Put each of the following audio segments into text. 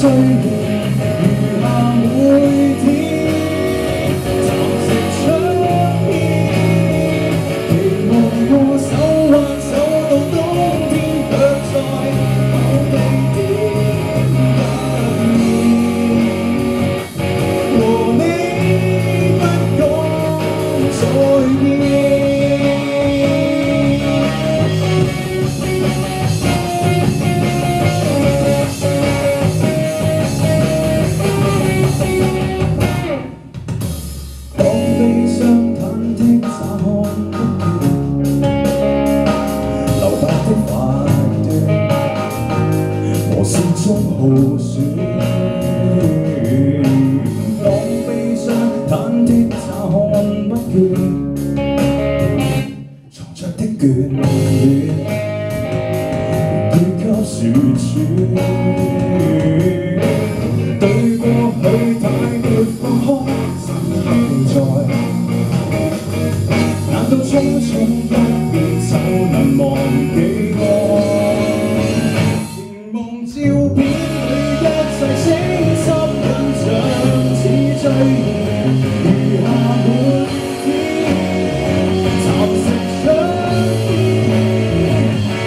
追念餘下每天，暫時出現，期望過手挽手到冬天，卻在某地點不見，和你不講再見。心中耗損，當悲傷忐忑乍看不見，藏着的眷戀，配給説穿。對過去太沒放開，現在難道匆匆一別就能忘記我？照片裏一切清濕印象，似追念餘下每天，暫時出現，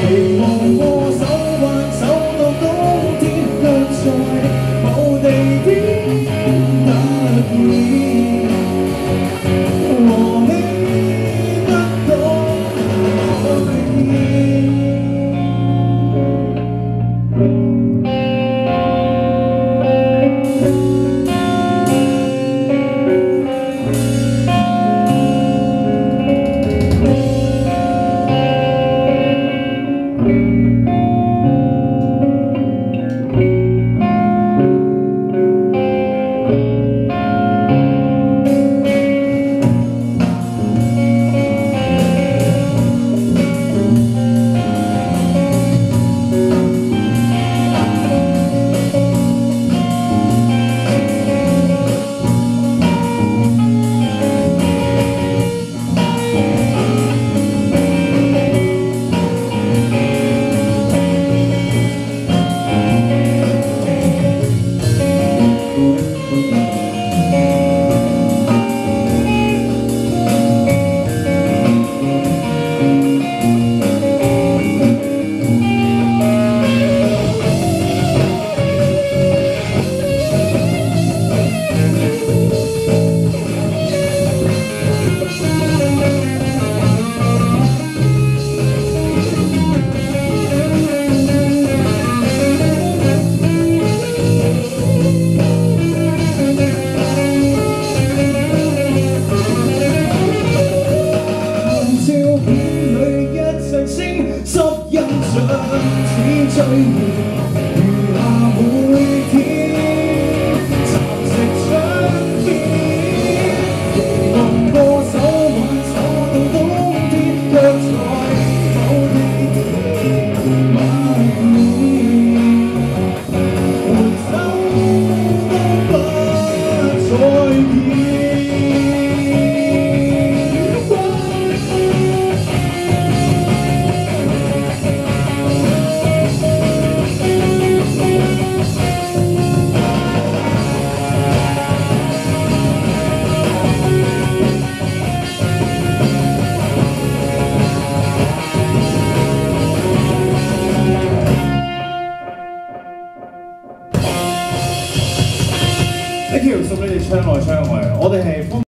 期望過手挽手到冬天，卻在某地點突變，和你不講再見。Thank you，送你哋唱來唱去，我哋係。